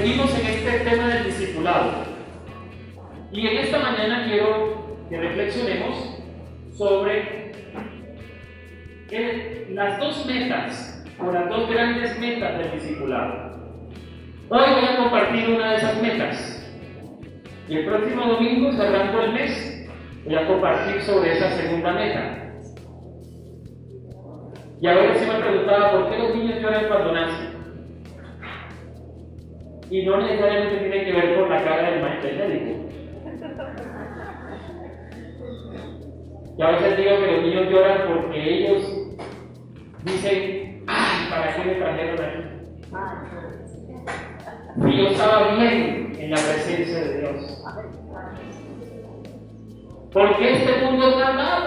seguimos en este tema del discipulado. Y en esta mañana quiero que reflexionemos sobre las dos metas, o las dos grandes metas del discipulado. Hoy voy a compartir una de esas metas. Y el próximo domingo, cerrando el mes, voy a compartir sobre esa segunda meta. Y a veces me preguntaba por qué los niños lloran cuando nacen. Y no necesariamente tiene que ver con la cara del médico. Y a veces digo que los niños lloran porque ellos dicen, ¡ay, para qué me trajeron aquí! Y yo estaba bien en la presencia de Dios. Porque este mundo es malvado.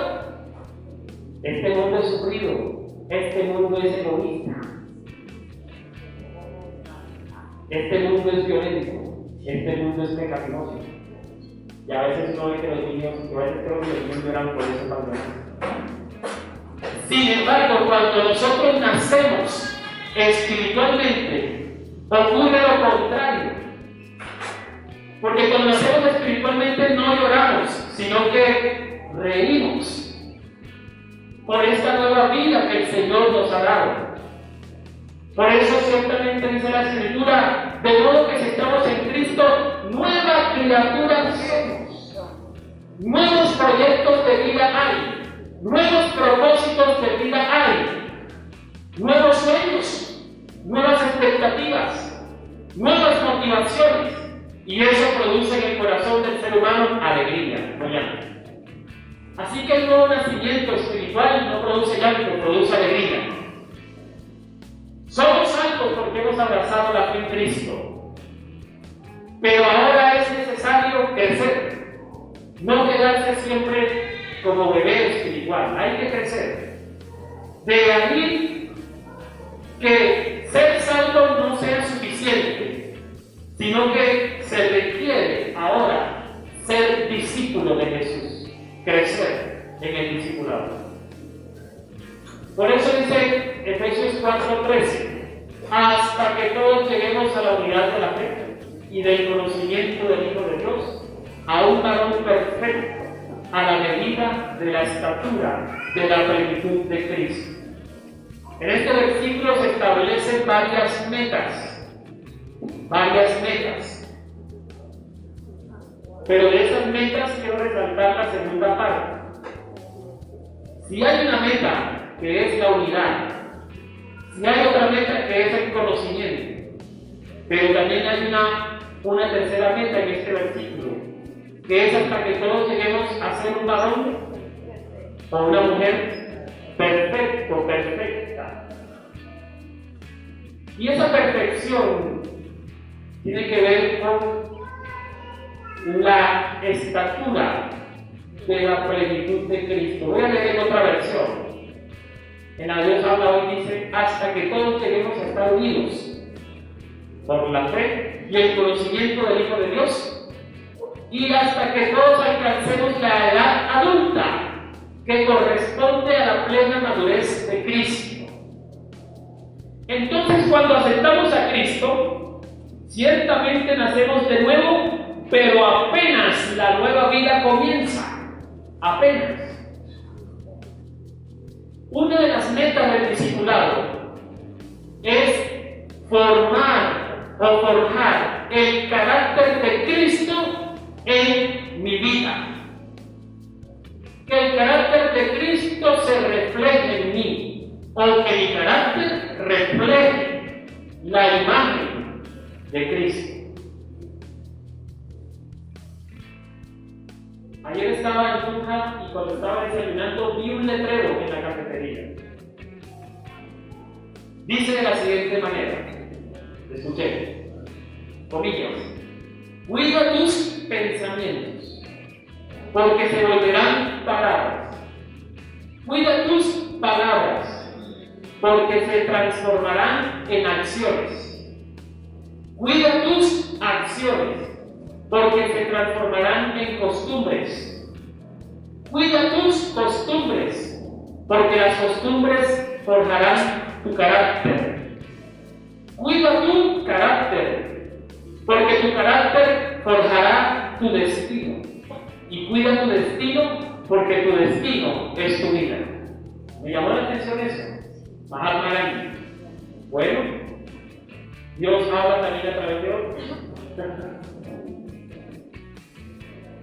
Este mundo es sufrido. Este mundo es egoísta. Este mundo es violento. Este mundo es pecaminoso. Y a veces no ve que los niños, a veces creo que los niños lloran por eso también. Sin embargo, cuando nosotros nacemos espiritualmente, ocurre lo contrario. Porque cuando nacemos espiritualmente no lloramos, sino que reímos por esta nueva vida que el Señor nos ha dado. Por eso ciertamente dice la Escritura, de modo que si estamos en Cristo, nueva criatura somos. Nuevos proyectos de vida hay, nuevos propósitos de vida hay, nuevos sueños, nuevas expectativas, nuevas motivaciones, y eso produce en el corazón del ser humano alegría, no llanto. Así que el nuevo nacimiento espiritual no produce llanto, produce alegría. Somos salvos porque hemos abrazado la fe en Cristo. Pero ahora es necesario crecer. No quedarse siempre como bebé espiritual. Hay que crecer. De ahí que ser salvo no sea suficiente, sino que se requiere ahora ser discípulo de Jesús. Crecer en el discipulado. Por eso dice Efesios 4:13, hasta que todos lleguemos a la unidad de la fe y del conocimiento del Hijo de Dios, a un varón perfecto, a la medida de la estatura de la plenitud de Cristo. En este versículo se establecen varias metas. Pero de esas metas quiero resaltar la segunda parte. Si hay una meta que es la unidad, si hay otra meta que es el conocimiento, pero también hay una tercera meta en este versículo, que es hasta que todos lleguemos a ser un varón o una mujer perfecto, perfecta. Y esa perfección tiene que ver con la estatura de la plenitud de Cristo. Voy a leer otra versión. En la Dios habla hoy, dice, hasta que todos lleguemos a estar unidos por la fe y el conocimiento del Hijo de Dios, y hasta que todos alcancemos la edad adulta que corresponde a la plena madurez de Cristo. Entonces, cuando aceptamos a Cristo, ciertamente nacemos de nuevo, pero apenas la nueva vida comienza, apenas. Una de las metas del discipulado es formar o forjar el carácter de Cristo en mi vida. Que el carácter de Cristo se refleje en mí, o que mi carácter refleje la imagen de Cristo. Ayer estaba en Tunja y cuando estaba desayunando vi un letrero en la cafetería. Dice de la siguiente manera, escuché, comillas, cuida tus pensamientos, porque se volverán palabras. Cuida tus palabras, porque se transformarán en acciones. Cuida tus acciones, porque se transformarán en costumbres. Cuida tus costumbres, porque las costumbres forjarán tu carácter. Cuida tu carácter, Porque tu carácter forjará tu destino. Y cuida tu destino porque tu destino es tu vida. Me llamó la atención eso. Mahatma Gandhi. Bueno, Dios habla también a través de otros.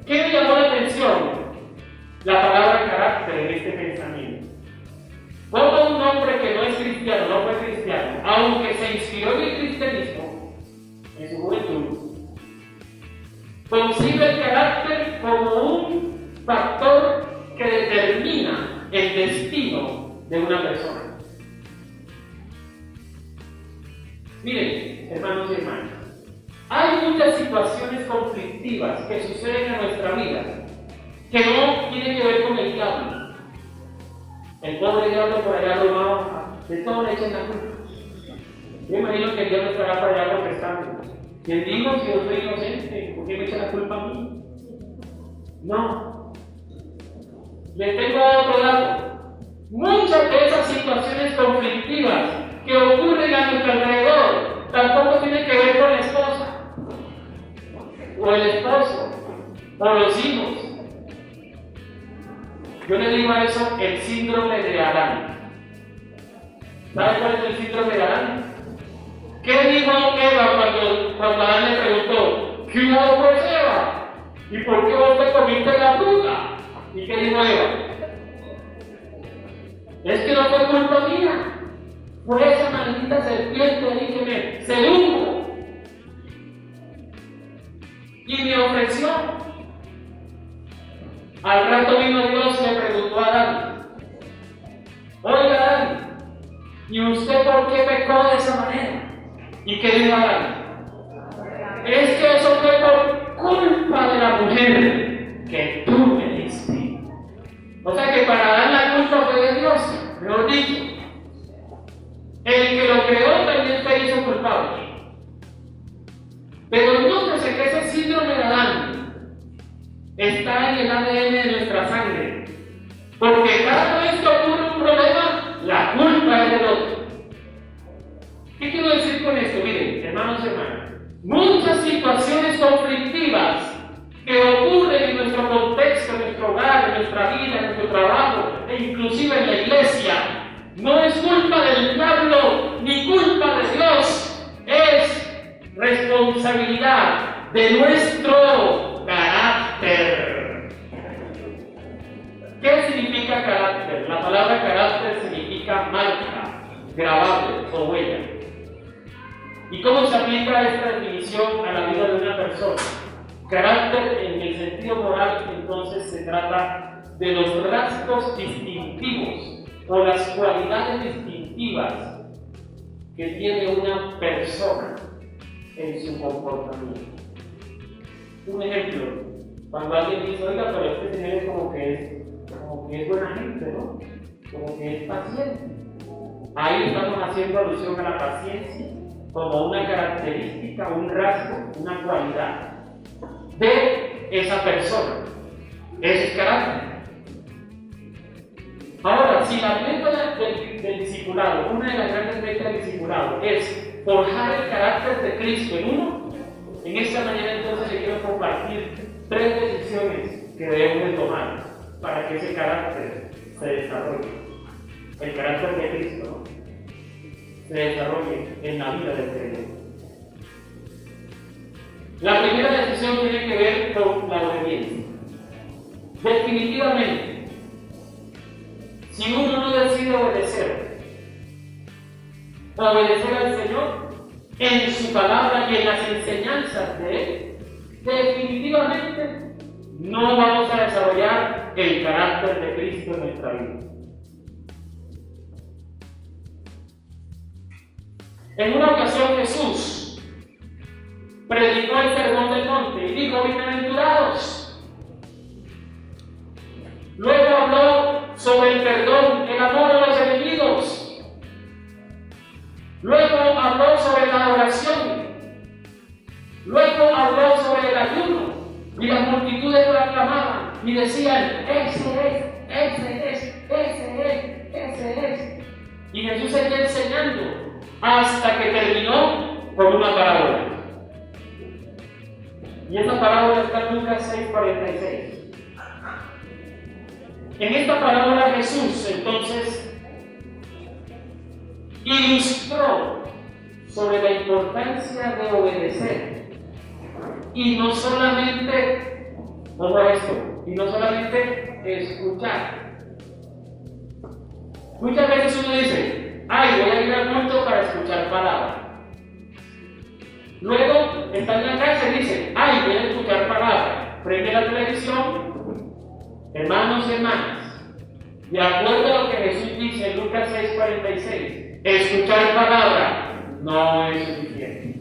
¿Qué me llamó la atención? La palabra carácter en este pensamiento. Todo un hombre que no es cristiano, no fue cristiano, aunque se inspiró en el cristianismo en su juventud, concibe el carácter como un factor que determina el destino de una persona. Miren, hermanos y hermanas, hay muchas situaciones conflictivas que suceden en nuestra vida que no tienen que ver con el diablo. El pobre diablo por allá robado, de todo le echan la culpa. Yo imagino que el diablo estará por allá protestando. ¿Quién dijo si yo soy inocente? ¿Por qué me echa la culpa a mí? No. Le tengo otro dato. Muchas de esas situaciones conflictivas que ocurren a nuestro alrededor tampoco tienen que ver con la esposa, o el esposo, o los hijos. Yo le digo a eso el síndrome de Adán. ¿Sabe cuál es el síndrome de Adán? ¿Qué dijo Eva cuando Adán le preguntó? ¿Qué hubo pues, Eva? ¿Y por qué vos te comiste la fruta? ¿Y qué dijo Eva? Es que no fue culpa mía. Fue esa maldita serpiente ahí que me sedujo y me ofreció. Al rato vino Dios y le preguntó a Adán: oiga Adán, ¿y usted por qué pecó de esa manera? ¿Y qué dijo Adán? Es que eso fue por culpa de la mujer que tú me diste. O sea que para Adán la culpa fue de Dios, mejor dicho. El que lo creó también se hizo culpable. Pero nótese que ese síndrome de Adán está en el ADN de nuestra sangre. Porque cada vez que ocurre un problema, la culpa es del otro. ¿Qué quiero decir con esto? Miren, hermanos y hermanas, muchas situaciones conflictivas que ocurren en nuestro contexto, en nuestro hogar, en nuestra vida, en nuestro trabajo, e inclusive en la iglesia, no es culpa del diablo ni culpa de Dios, es responsabilidad de nuestro carácter. ¿Qué significa carácter? La palabra carácter significa marca, grabado o huella. ¿Y cómo se aplica esta definición a la vida de una persona? Carácter en el sentido moral, entonces, se trata de los rasgos distintivos o las cualidades distintivas que tiene una persona en su comportamiento. Un ejemplo, cuando alguien dice: oiga, pero este señor es como que es buena gente, ¿no? Como que es paciente. Ahí estamos haciendo alusión a la paciencia como una característica, un rasgo, una cualidad de esa persona. Ese es carácter. Ahora, si la meta del discipulado, una de las grandes metas del discipulado es forjar el carácter de Cristo en uno, en esta mañana entonces le quiero compartir 3 decisiones que debemos de tomar para que ese carácter se desarrolle. El carácter de Cristo, ¿no?, se desarrolle en la vida del creyente. La primera decisión tiene que ver con la obediencia. Definitivamente, si uno no decide obedecer al Señor en su palabra y en las enseñanzas de Él, definitivamente no vamos a desarrollar el carácter de Cristo en nuestra vida. En una ocasión Jesús predicó el sermón del monte y dijo: bienaventurados. Luego habló sobre el perdón, el amor a los enemigos. Luego habló sobre la oración. Luego habló sobre el ayuno. Y las multitudes lo aclamaban y decían: ese es. Y Jesús seguía enseñando hasta que terminó con una parábola. Y esa parábola está en Lucas 6:46. En esta parábola Jesús entonces ilustró sobre la importancia de obedecer. Y no solamente, ojo a esto, y no solamente escuchar. Muchas veces uno dice, ay, voy a ir al culto para escuchar palabra. Luego está en la casa y dice, ay, voy a escuchar palabra. Prende la televisión, hermanos y hermanas, de acuerdo a lo que Jesús dice en Lucas 6:46, escuchar palabra no es suficiente.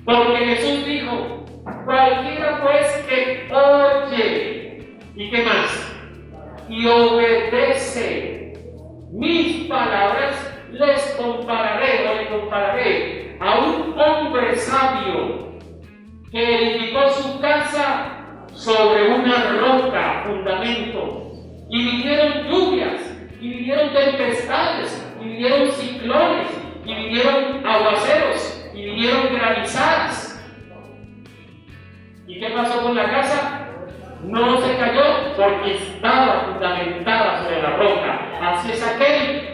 Porque Jesús dijo, cualquiera pues que oye, ¿y qué más? Y obedece mis palabras, les compararé o le compararé a un hombre sabio que edificó su casa sobre una roca, fundamento, y vinieron lluvias, y vinieron tempestades, y vinieron ciclones, y vinieron aguaceros, y vinieron granizadas. ¿Y qué pasó con la casa? No se cayó porque estaba fundamentada sobre la roca. Así es aquel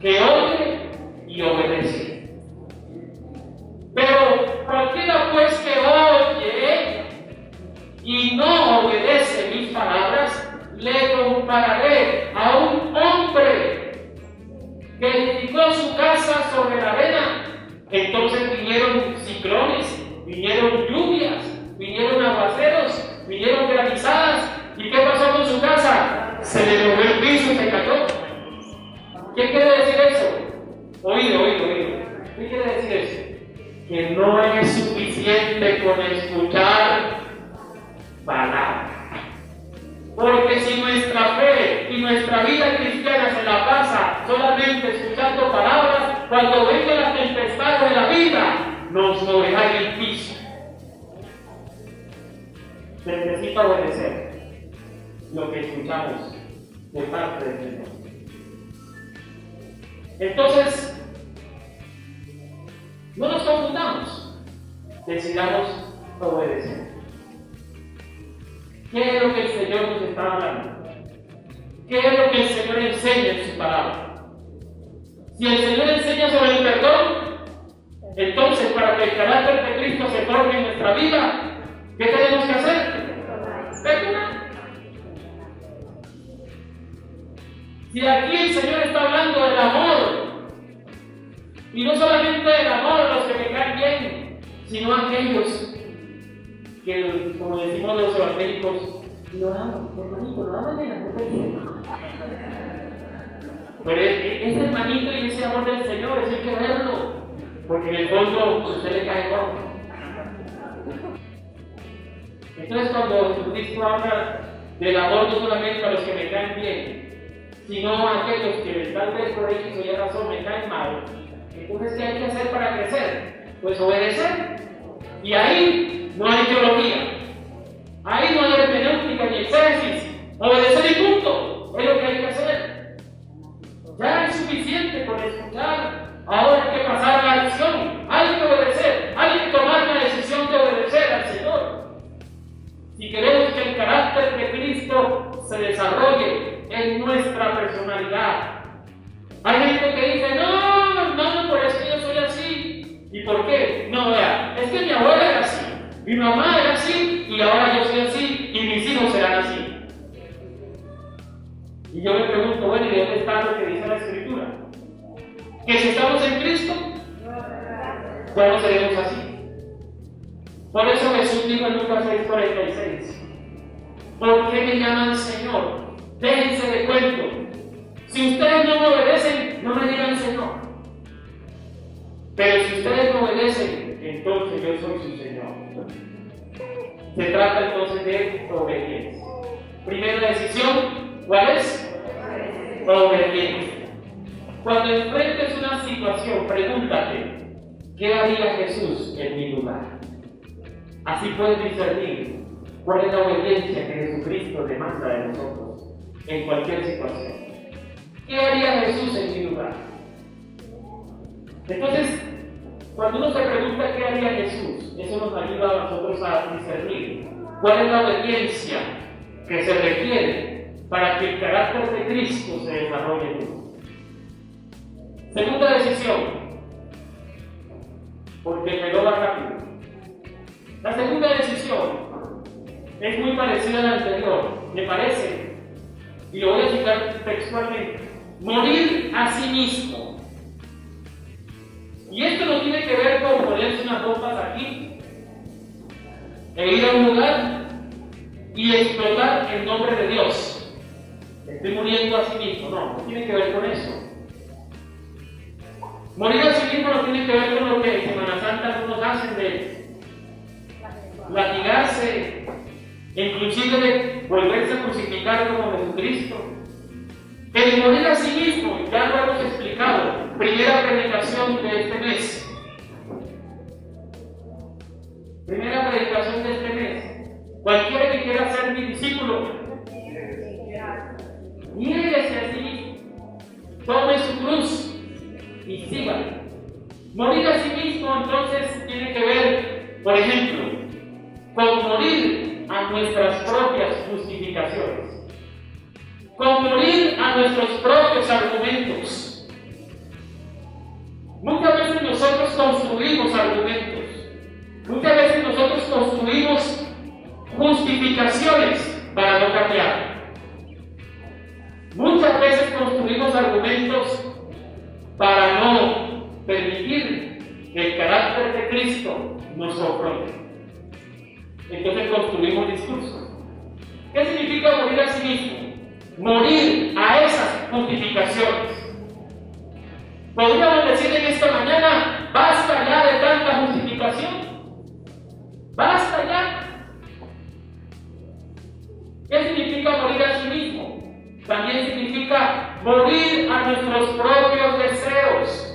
que oye y obedece. Pero cualquiera pues que oye y no obedece mis palabras, le compararé a un hombre que edificó su casa sobre la arena. Entonces vinieron ciclones, vinieron lluvias, vinieron aguaceros, vinieron granizadas. ¿Y qué pasó con su casa? Se le movió el piso y se cayó. ¿Qué quiere decir eso? Oído. ¿Qué quiere decir eso? Que no es suficiente con escuchar palabras. Porque si nuestra fe y nuestra vida cristiana se la pasa solamente escuchando palabras, cuando venga la tempestad de la vida, nos moverá en el piso. Se necesita obedecer lo que escuchamos de parte del Señor. Entonces, no nos confundamos, decidamos obedecer. ¿Qué es lo que el Señor nos está hablando? ¿Qué es lo que el Señor enseña en su palabra? Si el Señor enseña sobre el perdón, entonces para que el carácter de Cristo se forme en nuestra vida, ¿qué tenemos que hacer? Perdonar. Si aquí el Señor está hablando del amor, y no solamente del amor a los que me caen bien, sino a aquellos que, como decimos los evangélicos, lo amo, hermanito, lo amo de la mujer. Pero ese hermanito y ese amor del Señor, eso hay que verlo, porque en el fondo a usted le cae gordo. Entonces, cuando Jesucristo habla del amor no solamente a los que me caen bien, sino a aquellos que tal vez por X o Y razón me caen mal, entonces, ¿qué hay que hacer para crecer? Pues obedecer. Y ahí no hay teología, ahí no hay hermenéutica ni exégesis. Obedecer y punto, es lo que hay que hacer. Ya es suficiente con escuchar. Ahora hay que pasar a la acción. Hay que obedecer, hay que tomar la decisión de obedecer al Señor. Si queremos que el carácter de Cristo se desarrolle en nuestra personalidad. Hay gente que dice, no, por eso yo soy así. ¿Y por qué? No, vea, es que mi abuela era así, mi mamá era así, y ahora yo soy así, y mis hijos serán así. Y yo me pregunto, bueno, ¿y dónde está lo que dice la Escritura? Que si estamos en Cristo, ya no seremos así. Por eso Jesús dijo en Lucas 6:46, ¿por qué me llaman Señor? Déjense de cuento. Si ustedes no me obedecen, no me digan Señor. Pero si ustedes me obedecen, entonces yo soy su Señor. Se trata entonces de obediencia. Primera decisión, ¿cuál es? Obediencia. Cuando enfrentes una situación, pregúntate, ¿qué haría Jesús en mi lugar? Así puedes discernir cuál es la obediencia que Jesucristo demanda de nosotros en cualquier situación. ¿Qué haría Jesús en mi lugar? Entonces, Cuando uno se pregunta qué haría Jesús, eso nos ayuda a nosotros a discernir cuál es la obediencia que se requiere para que el carácter de Cristo se desarrolle en uno. Segunda decisión, porque el reloj va rápido. La segunda decisión es muy parecida a la anterior, me parece, y lo voy a citar textualmente: morir a sí mismo. Y esto no tiene que ver con ponerse unas bombas aquí e ir a un lugar y explotar el nombre de Dios. Estoy muriendo a sí mismo. No tiene que ver con eso. Morir a sí mismo no tiene que ver con lo que en Semana Santa algunos hacen de latigarse, inclusive de volverse a crucificar como Jesucristo. El morir a sí mismo, ya lo hemos explicado, primera predicación de este mes. Primera predicación de este mes. Cualquiera que quiera ser mi discípulo, niéguese a sí mismo, tome su cruz y sígame. Morir a sí mismo entonces tiene que ver, por ejemplo, con morir a nuestras propias justificaciones, con morir a nuestros propios argumentos. Muchas veces nosotros construimos argumentos, muchas veces nosotros construimos justificaciones para no cambiar. Muchas veces construimos argumentos para no permitir que el carácter de Cristo nos confronte. Entonces construimos discursos. ¿Qué significa morir a sí mismo? Morir a esas justificaciones. Podríamos decir en esta mañana: basta ya de tanta justificación. Basta ya. ¿Qué significa morir a sí mismo? También significa morir a nuestros propios deseos.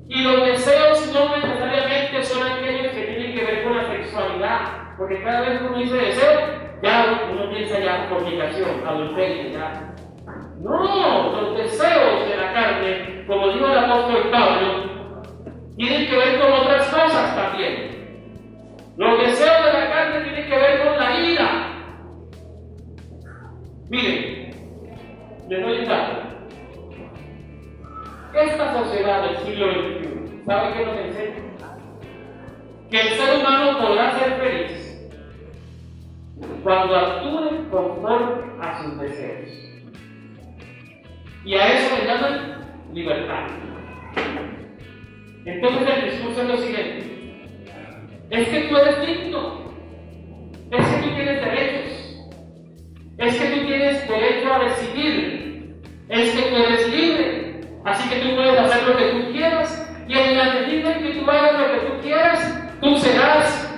Y los deseos no necesariamente son aquellos que tienen que ver con la sexualidad, porque cada vez que uno dice deseo, ya uno piensa ya en fornicación, adulterio, ya. No, los deseos de la carne, como dijo el apóstol Pablo, tienen que ver con otras cosas también. Los deseos de la carne tienen que ver con la ira. Miren, les doy un dato. Esta sociedad del siglo XXI, ¿sabe qué nos enseña? Que el ser humano podrá ser feliz cuando actúe conforme a sus deseos. Y a eso le llaman libertad. Entonces el discurso es lo siguiente: es que tú eres digno, es que tú tienes derechos, es que tú tienes derecho a decidir, es que tú eres libre, así que tú puedes hacer lo que tú quieras, y en la medida en que tú hagas lo que tú quieras, tú serás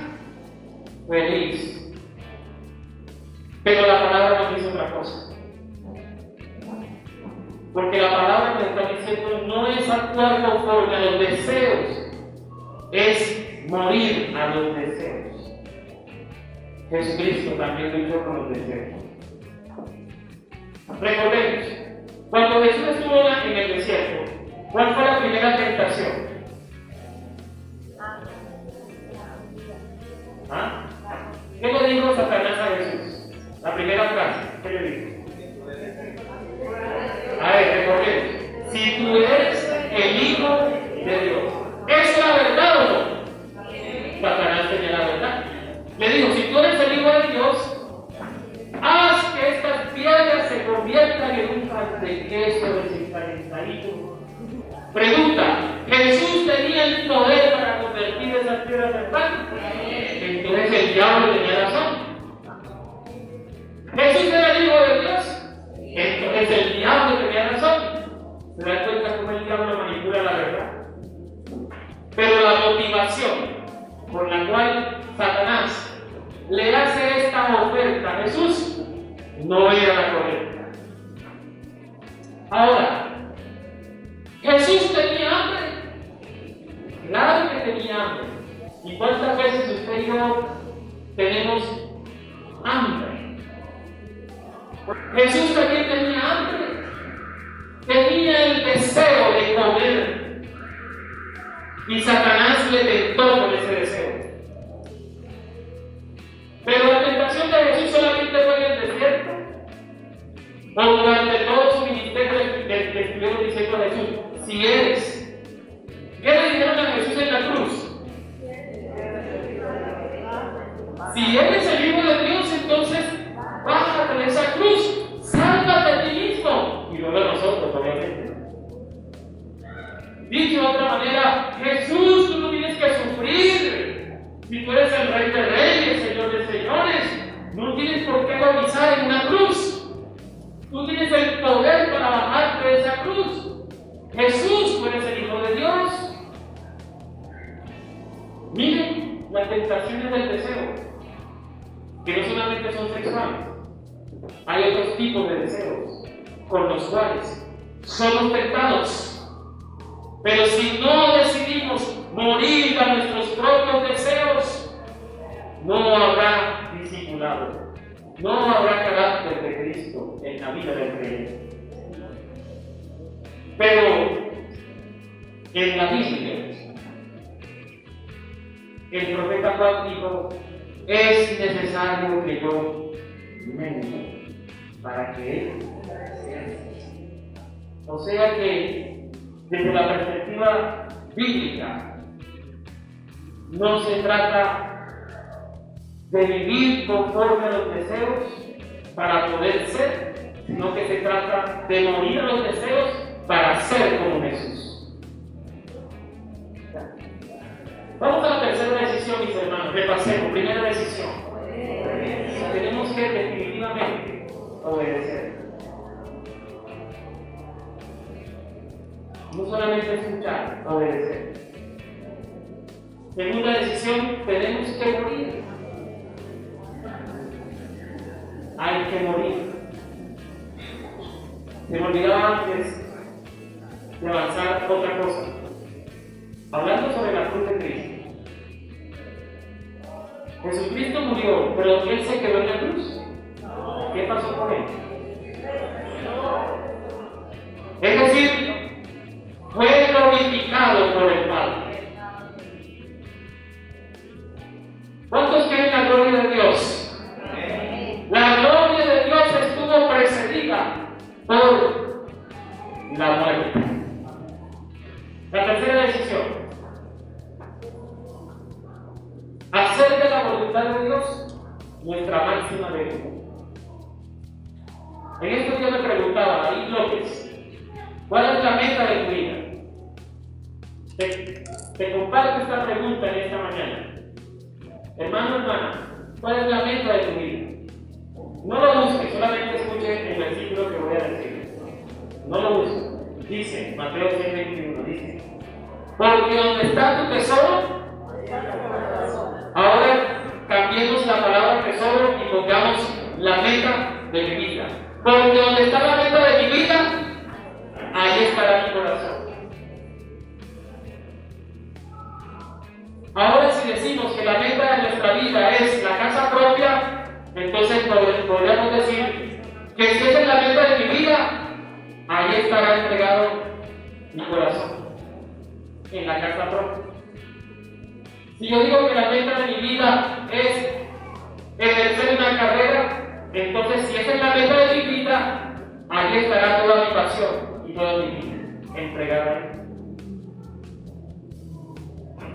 feliz. Pero la palabra nos dice otra cosa. Porque la palabra nos está diciendo no es actuar conforme a los deseos, es morir a los deseos. Jesucristo también luchó con los deseos. Recordemos, cuando Jesús estuvo en el desierto, ¿cuál fue la primera tentación? ¿Ah? ¿Qué le dijo Satanás a Jesús? La primera frase, ¿qué le dijo? A ver, recordemos. Si tú eres el Hijo de Dios, ¿es la verdad o no? Satanás tenía la verdad. Le dijo: si tú eres el Hijo de Dios, haz que estas piedras se conviertan en un pan de queso desencalentadito. Pregunta: ¿Jesús tenía el poder para convertir esas piedras en pan? Entonces el diablo tenía razón. ¿Jesús era el Hijo de Dios? Entonces el diablo tenía razón. ¿Se da cuenta cómo el diablo manipula la verdad? Pero la motivación por la cual Satanás le hace esta oferta a Jesús no era la correcta. Ahora, ¿Jesús tenía hambre? Claro que tenía hambre. ¿Y cuántas veces usted y yo tenemos hambre? Jesús también tenía hambre, tenía el deseo de comer. Y Satanás le tentó con ese deseo. Pero la tentación de Jesús solamente fue en el desierto. O durante todo su ministerio que estuvieron diciendo a Jesús, si eres. ¿Qué le dijeron a Jesús en la cruz? Si eres el Hijo de Dios, entonces bájate de esa cruz, sálvate a ti mismo. Y luego a nosotros, obviamente. Dicho de otra manera, Jesús, tú no tienes que sufrir. Si tú eres el Rey de Reyes, Señor de Señores, no tienes por qué agonizar en una cruz. Tú tienes el poder para bajarte de esa cruz. Jesús, tú eres el Hijo de Dios. Miren las tentaciones del deseo, que no solamente son sexuales, hay otros tipos de deseos con los cuales somos tentados. Pero si no decidimos morir a nuestros propios deseos, no habrá discipulado, no habrá carácter de Cristo en la vida del creyente. Pero en la Biblia, el profeta Juan dijo, es necesario que yo mengue para que él crezca. O sea que desde la perspectiva bíblica, no se trata de vivir conforme a los deseos para poder ser, sino que se trata de morir a los deseos para ser como Jesús. Vamos a la tercera decisión, mis hermanos. Repasemos. Primera decisión. Tenemos que definitivamente obedecer. No solamente escuchar, obedecer. Segunda decisión, tenemos que morir. Hay que morir. Se me olvidaba antes de avanzar otra cosa. Hablando sobre la cruz de Cristo. Jesucristo murió, pero Él se quedó en la cruz. ¿Qué pasó con Él? Es decir, fue glorificado por el Padre. ¿Cuántos quieren la gloria de Dios? La gloria de Dios estuvo precedida por la muerte. La tercera decisión. Hacer de la voluntad de Dios nuestra máxima virtud. En estos días me preguntaba David López, ¿cuál es la meta de tu vida? Te comparto esta pregunta en esta mañana. Hermano, hermana, ¿cuál es la meta de tu vida? No lo busques, solamente escuche el versículo que voy a decir. No lo busques. Dice, Mateo 6:21, dice, porque donde está tu tesoro, ahora cambiemos la palabra tesoro y pongamos la meta de mi vida. Porque donde está la meta de mi vida, ahí estará mi corazón. Ahora, si decimos que la meta de nuestra vida es la casa propia, entonces podríamos decir que si esa es la meta de mi vida, ahí estará entregado mi corazón, en la casa propia. Si yo digo que la meta de mi vida es ejercer una carrera, entonces si esa es la meta de mi vida, ahí estará toda mi pasión y toda mi vida entregada a Él.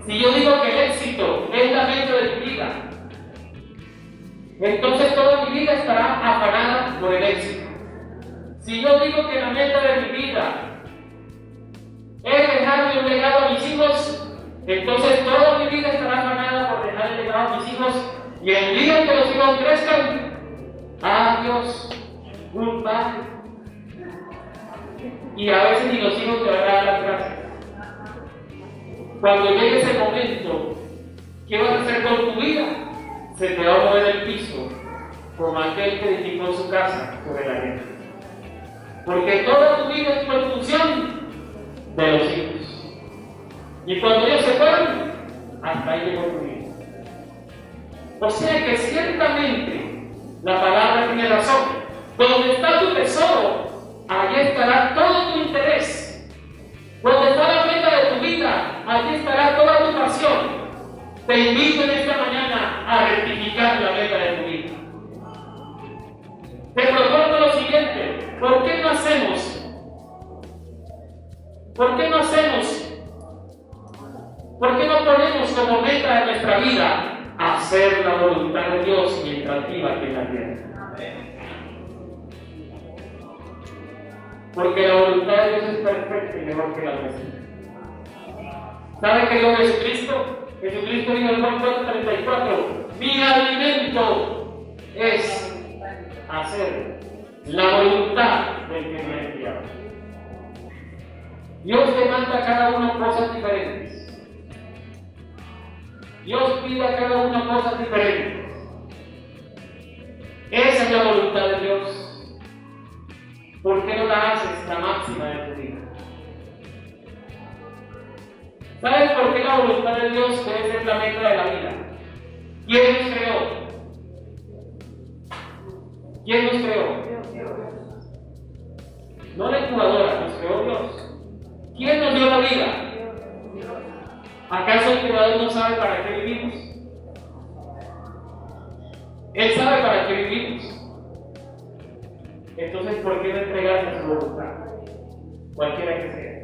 Si yo digo que el éxito es la meta de mi vida, entonces toda mi vida estará afanada por el éxito. Si yo digo que la meta de mi vida es dejarle un legado a mis hijos, entonces toda mi vida estará afanada por dejar el legado a mis hijos, y el día que los hijos crezcan, adiós, goodbye. Y a veces ni los hijos te van a dar las gracias. Cuando llegue ese momento, ¿qué vas a hacer con tu vida? Se te va a mover el piso, como aquel que edificó su casa sobre la arena. Porque toda tu vida es por función de los hijos. Y cuando ellos se fueron, hasta ahí llegó tu vida. O sea que ciertamente la palabra tiene razón. Donde está tu tesoro, allí estará todo tu interés. Donde está la meta de tu vida, allí estará toda tu pasión. Te invito en esta mañana a rectificar la meta de tu vida. Te propongo lo siguiente: ¿por qué no hacemos? ¿Por qué no ponemos como meta de nuestra vida hacer la voluntad de Dios mientras viva aquí en la tierra? Porque la voluntad de Dios es perfecta y mejor que la nuestra. ¿Sabe qué dijo Jesucristo? Jesucristo dijo en Juan 4:34: mi alimento es hacer la voluntad del que me ha enviado. Dios demanda a cada uno cosas diferentes. Dios pide a cada uno cosas diferentes. Esa es la voluntad de Dios. ¿Por qué no la haces la máxima de tu vida? ¿Sabes por qué la voluntad de Dios debe ser la meta de la vida? ¿Quién nos creó? ¿Quién nos creó? No la incubadora, nos creó Dios. ¿Quién nos dio la vida? ¿Acaso el Creador no sabe para qué vivimos? Él sabe para qué vivimos. Entonces, ¿por qué no entregarle su voluntad? Cualquiera que sea.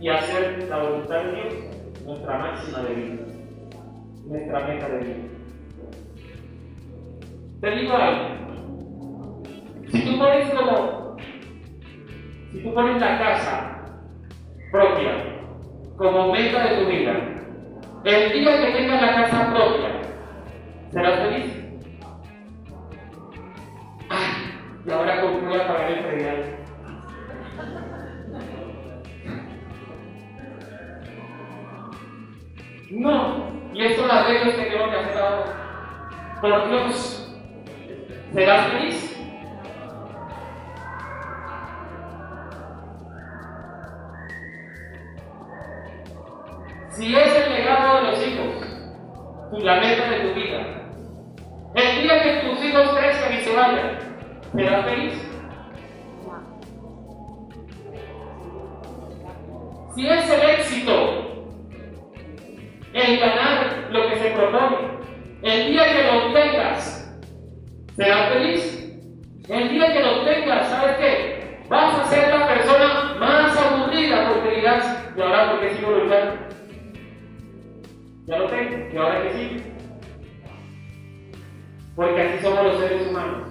Y hacer la voluntad de Dios nuestra máxima de vida, nuestra meta de vida. Te digo algo: si tú pones la casa propia como meta de tu vida, el día que tengas la casa propia, ¿serás feliz? Y ahora concluye a pagar el predial. No, y esto las reglas que tengo que hacer ahora. Por Dios, ¿serás feliz? Si es el legado de los hijos, la meta de tu vida, el día que tus hijos crezcan y se vayan, ¿serás feliz? Si es el éxito, el ganar lo que se propone, el día que lo obtengas, ¿serás feliz? El día que lo obtengas, ¿sabes qué? Vas a ser la persona más aburrida porque dirás: ¿y ahora por qué sigo luchando? Ya lo tengo, ¿y ahora qué sigue? Porque así somos los seres humanos,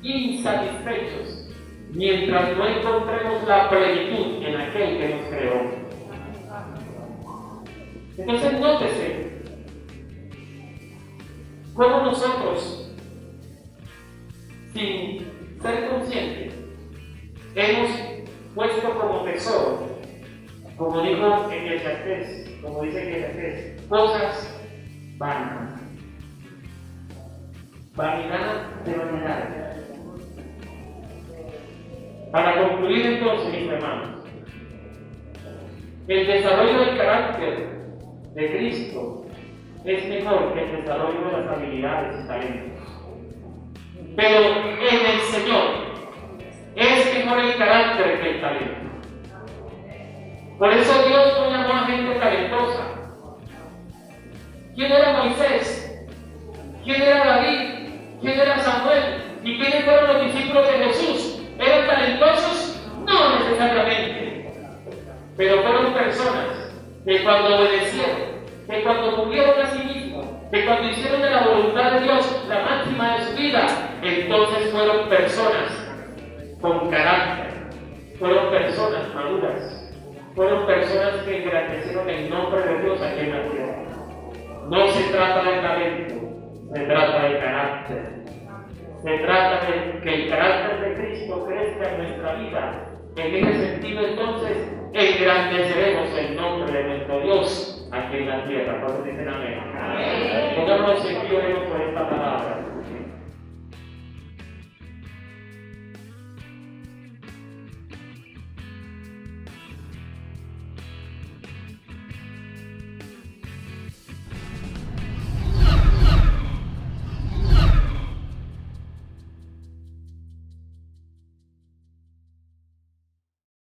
insatisfechos, mientras no encontremos la plenitud en aquel que nos creó. Entonces, nótese cómo nosotros, sin ser conscientes, hemos puesto como tesoro, como dijo Eclesiastés, como dice Eclesiastés, cosas vanas. Vanidad de vanidad. Para concluir entonces, mis hermanos, el desarrollo del carácter de Cristo es mejor que el desarrollo de las habilidades y talentos. Pero en el Señor es mejor el carácter que el talento. Por eso Dios no llamó a gente talentosa. ¿Quién era Moisés? ¿Quién era David? ¿Quién era Samuel? ¿Y quiénes fueron los discípulos de Jesús? ¿Eran talentosos? No necesariamente. Pero fueron personas que cuando obedecieron, que cuando murieron a sí mismos, que cuando hicieron de la voluntad de Dios la máxima de su vida, entonces fueron personas con carácter, fueron personas maduras, fueron personas que engrandecieron el nombre de Dios aquí en la tierra. No se trata de talento, se trata de carácter. Se trata de que el carácter de Cristo crezca en nuestra vida. En ese sentido, entonces, engrandeceremos el nombre de nuestro Dios aquí en la tierra. ¿Cuántos dicen amén? Pongámonos en pie por esta